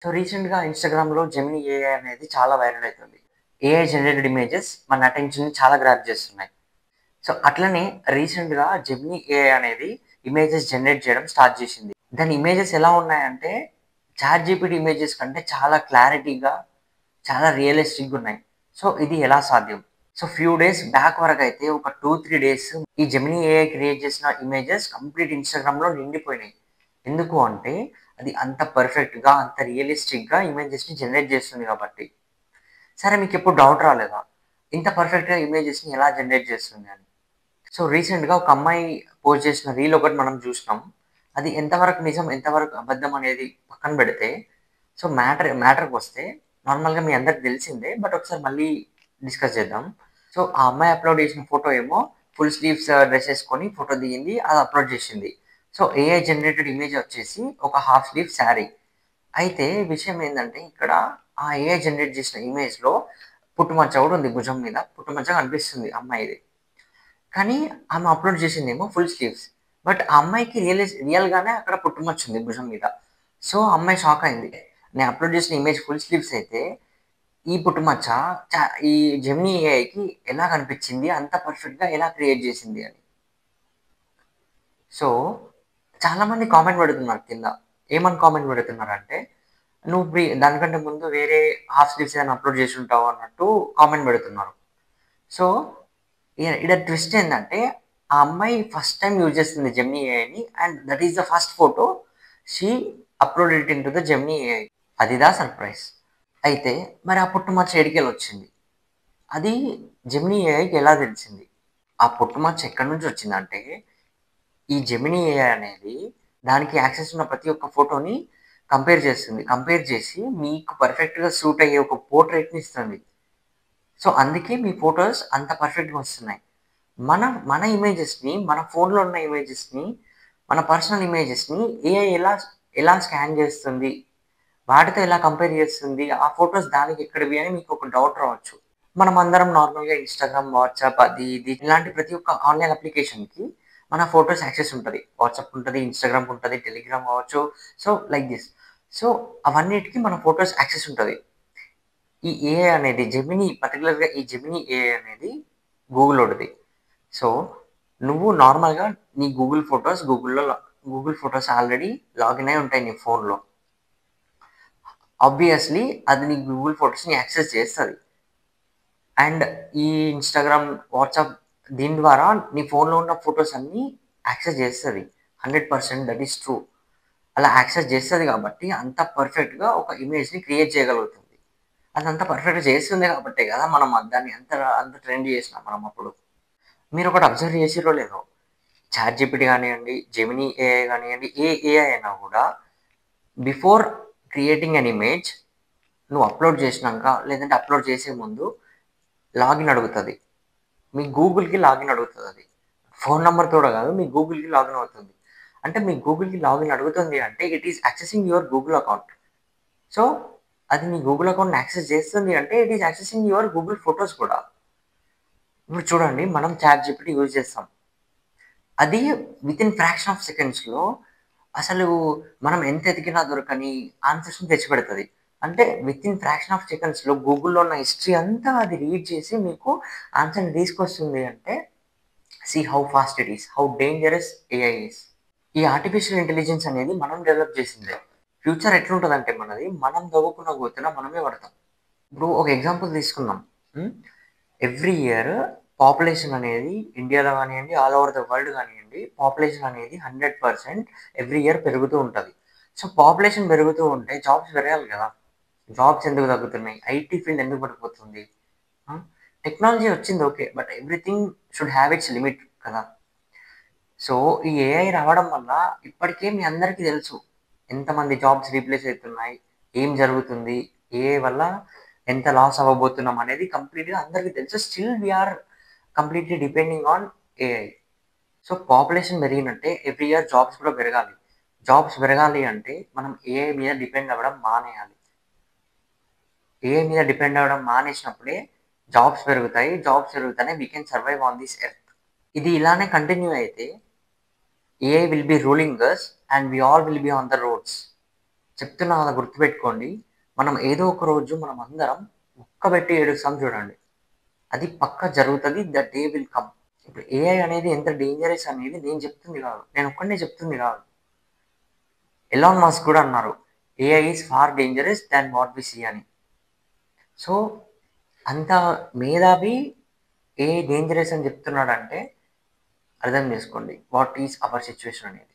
So రీసెంట్‌గా ఇన్‌స్టాగ్రామ్‌లో Gemini AI అనేది చాలా వైరల్ అయితుంది. ఏఐ జనరేటెడ్ ఇమేజెస్ మన అటెన్షన్‌ని చాలా గ్రాబ్ చేస్తున్నాయి. సో అట్లనే రీసెంట్‌గా జెమినీ ఏఐ అనేది ఇమేజెస్ జనరేట్ చేయడం స్టార్ట్ చేసింది. దాని ఇమేజెస్ ఎలా ఉన్నాయంటే చాట్ జీపీటీ ఇమేజెస్ కంటే చాలా క్లారిటీగా, చాలా రియలిస్టిక్‌గా ఉన్నాయి. సో ఇది ఎలా సాధ్యం? సో ఫ్యూ డేస్ బ్యాక్ వరకైతే ఒక 2, 3 డేస్ ఈ జెమినీ ఏఐ క్రియేట్ చేసిన ఇమేజెస్ కంప్లీట్ ఇన్‌స్టాగ్రామ్‌లో నిండిపోయినాయి. ఎందుకు అంటే అది అంత పర్ఫెక్ట్‌గా, అంత రియలిస్టిక్‌గా ఇమేజెస్‌ని జనరేట్ చేస్తుంది కాబట్టి. సరే మీకెప్పుడు డౌట్ రాలేదా? ఇంత పర్ఫెక్ట్‌గా ఇమేజెస్‌ని ఎలా జనరేట్ చేస్తుంది అని? సో రీసెంట్‌గా ఒక అమ్మాయి పోస్ట్ చేసిన రీల్ ఒకటి మనం చూసినాం. అది ఎంతవరకు నిజం, ఎంతవరకు అబద్ధం అనేది పక్కన పెడితే, సో మ్యాటర్‌కొస్తే నార్మల్‌గా మీ అందరికి తెలిసిందే. బట్ ఒకసారి మళ్ళీ డిస్కస్ చేద్దాం. సో ఆ అమ్మాయి అప్‌లోడ్ చేసిన ఫోటో ఏమో ఫుల్ స్లీవ్స్ డ్రెస్ ఏసుకొని ఫోటో దిగింది. అది అప్‌లోడ్ చేసింది. సో ఏఐ జనరేటెడ్ ఇమేజ్ వచ్చేసి ఒక హాఫ్ స్లీవ్ శారీ. అయితే విషయం ఏందంటే ఇక్కడ ఆ ఏఐ జనరేట్ చేసిన ఇమేజ్‌లో పుట్టుమచ్చ కూడా ఉంది భుజం మీద. పుట్టుమచ్చ కనిపిస్తుంది అమ్మాయిది. కానీ ఆమె అప్‌లోడ్ చేసిందేమో ఫుల్ స్లీవ్స్. బట్ ఆ అమ్మాయికి రియల్‌గానే అక్కడ పుట్టుమచ్చుంది భుజం మీద. సో, ఆ అమ్మాయి షాక్ అయింది. నేను అప్‌లోడ్ చేసిన ఇమేజ్ ఫుల్ స్లీవ్స్ అయితే, ఈ పుట్టుమచ్చ చ ఈ జెమినీ ఏఐకి ఎలా కనిపించింది? అంత పర్ఫెక్ట్‌గా ఎలా క్రియేట్ చేసింది అని. సో, చాలామంది కామెంట్ పెడుతున్నారు కింద. ఏమని కామెంట్ పెడుతున్నారంటే, "నువ్వు దానికంటే ముందు వేరే హాఫ్ స్లీవ్స్ ఏమైనా అప్‌లోడ్ చేసుంటావు" అన్నట్టు కామెంట్ పెడుతున్నారు. సో, ఈడ ట్విస్ట్ ఏందంటే, ఆ అమ్మాయి ఫస్ట్ టైమ్ యూజ్ చేస్తుంది జెమినీ ఏఐని. And that is the first photo she uploaded it into the Gemini AI. అదిదా సర్ప్రైజ్. అయితే మరి ఆ పుట్టుమచ్చ ఏడికెళ్ళొచ్చింది? అది జెమినీ ఏఐకి ఎలా తెలిసింది? ఆ పుట్టుమచ్చ ఎక్కడి నుంచి వచ్చిందంటే, ఈ జెమినీ ఏఐ అనేది దానికి యాక్సెస్ ఉన్న ప్రతి ఒక్క ఫోటోని కంపేర్ చేస్తుంది. కంపేర్ చేసి మీకు పర్ఫెక్ట్‌గా సూట్ అయ్యే ఒక పోర్ట్రెయిట్‌ని ఇస్తుంది. సో, అందుకే మీ ఫోటోస్ అంత పర్ఫెక్ట్‌గా వస్తున్నాయి. మన మన ఇమేజెస్‌ని, మన ఫోన్‌లో ఉన్న ఇమేజెస్‌ని, మన పర్సనల్ ఇమేజెస్‌ని ఏఐ ఎలా స్కాన్ చేస్తుంది? వాటితో ఎలా కంపేర్ చేస్తుంది? ఆ ఫోటోస్ దానికి ఎక్కడివి అని మీకు ఒక డౌట్ రావచ్చు. మనమందరం నార్మల్‌గా ఇన్‌స్టాగ్రామ్, వాట్సాప్ అది ఇది ఇలాంటి ప్రతి ఒక్క ఆన్‌లైన్ అప్లికేషన్‌కి మన ఫోటోస్ యాక్సెస్ ఉంటది. వాట్సాప్ ఉంటది, ఇన్‌స్టాగ్రామ్ ఉంటది, టెలిగ్రామ్ కావచ్చు. So, like this. సో, అవన్నిటికి మన ఫోటోస్ యాక్సెస్ ఉంటది. ఈ ఏఐ అనేది పర్టిక్యులర్‌గా ఈ జెమినీ ఏఐ అనేది గూగులోడిది. సో, నువ్వు నార్మల్‌గా నీ గూగుల్ ఫోటోస్ ఆల్రెడీ లాగిన్ అయి ఉంటాయి నీ ఫోన్‌లో. ఆబ్వియస్‌లీ అది నీ గూగుల్ ఫోటోస్‌ని యాక్సెస్ చేస్తది. అండ్ ఈ ఇన్‌స్టాగ్రామ్, వాట్సాప్ దీని ద్వారా నీ ఫోన్‌లో ఉన్న ఫోటోస్ అన్నీ యాక్సెస్ చేస్తది. 100% దట్ ఈస్ ట్రూ. అలా యాక్సెస్ చేస్తది కాబట్టి అంత పర్ఫెక్ట్‌గా ఒక ఇమేజ్‌ని క్రియేట్ చేయగలుగుతుంది. అదంతా పర్ఫెక్ట్‌గా చేస్తుంది కాబట్టే కదా మనం దాన్ని అంత ట్రెండ్ చేసినాం మనం అప్పుడు. మీరొకటి అబ్జర్వ్ చేసిర్రో లేదో చాట్‌జీపీటీ గానియండి, జెమినీ ఏఐ గానియండి, ఏ ఏఐ అయినా గూడా బిఫోర్ క్రియేటింగ్ ఎన్ ఇమేజ్ నువ్వు అప్‌లోడ్ చేసినంక లేదంటే అప్‌లోడ్ చేసే ముందు లాగిన్ అడుగుతది. మీ గూగుల్‌కి లాగిన్ అడుగుతదది. ఫోను నంబర్‌తో కూడా కాదు మీ గూగుల్‌కి లాగిన్ అవుతుంది. అంటే మీ గూగుల్‌కి లాగిన్ అడుగుతుంది అంటే it is accessing your Google account. So, అది మీ గూగుల్ అకౌంట్‌ని యాక్సెస్ చేస్తుంది అంటే it is accessing your Google photos కూడా. ఇప్పుడు చూడండి మనం చాట్‌జీపీటీ యూజ్ చేస్తాం. అది వితిన్ ఫ్రాక్షన్ ఆఫ్ సెకండ్స్‌లో అసలు మనం ఎంత ఎతికినా దొరకని ఆన్సర్స్‌ని తెచ్చిపెడతది. అంటే వితిన్ ఫ్రాక్షన్ ఆఫ్ సెకండ్స్‌లో గూగుల్‌లో ఉన్న హిస్టరీ అంతా అది రీడ్ చేసి మీకు ఆన్సర్‌ని తీసుకొస్తుంది అంటే see how fast it is. How dangerous AI is. ఈ ఆర్టిఫిషియల్ ఇంటెలిజెన్స్ అనేది మనం డెవలప్ చేసిందే. ఫ్యూచర్ ఎట్లుంటదంటే మనది మనం తవ్వుకున్న గోతిలో మనమే పడతాం. ఇప్పుడు ఒక ఎగ్జాంపుల్ తీసుకుందాం. హ్మ్. ఎవ్రీ ఇయర్ పాపులేషన్ అనేది ఇండియాలో గానియండి, ఆల్ ఓవర్ ద వరల్డ్ గానియండి, పాపులేషన్ అనేది 100% ఎవ్రీ ఇయర్ పెరుగుతూ ఉంటది. సో, పాపులేషన్ పెరుగుతూ ఉంటే జాబ్స్ పెరగాలి గదా! జాబ్స్ ఎందుకు తగ్గుతున్నాయి? ఐటీ ఫీల్డ్ ఎందుకు పడిపోతుంది? ఆ! టెక్నాలజీ వచ్చింది okay. But everything should have it's limit కదా! సో, ఈ ఏఐ రావడం వల్ల ఇప్పటికే మీ అందరికీ తెలుసు. ఎంతమంది జాబ్స్ రీప్లేస్ అయితున్నాయి? ఏం జరుగుతుంది? ఏఐ వల్ల ఎంత లాస్ అవ్వబోతున్నాం అనేది కంప్లీట్‌గా అందరికీ తెలుసు. Still we are completely depending on AI. So, population పెరిగినట్టే ఎవ్రీ ఇయర్ జాబ్స్ కూడా పెరగాలి. జాబ్స్ పెరగాలి అంటే మనం ఏఐ మీద డిపెండ్ అవ్వడం మానేయాలి. ఏఐ మీద డిపెండ్ అవ్వడం మానేసినప్పుడే జాబ్స్ పెరుగుతాయి. జాబ్స్ పెరుగుతేనే we can survive on this earth. ఇది ఇలానే కంటిన్యూ అయితే AI will be ruling us and we all will be on the roads. చెప్తున్నా కదా గుర్తుపెట్టుకోండి. మనం ఏదో ఒక రోజు మనం అందరం ఒక్కబెట్టి ఏడుస్తాం చూడండి. అది పక్కా జరుగుతది. The day will come. ఇప్పుడు ఏఐ అనేది ఎంత డేంజరస్ అనేది నేను చెప్తుంది కాదు. నేను ఒక్కడినే చెప్తుంది కాదు. ఎలాన్ మస్క్ కూడా అన్నారు. AI is far dangerous than what we see అని. సో అంత మేధావి ఏఐ డేంజరస్ అని చెప్తున్నాడంటే అర్థం చేసుకోండి వాట్ ఈస్ అవర్ సిచ్యువేషన్ అనేది.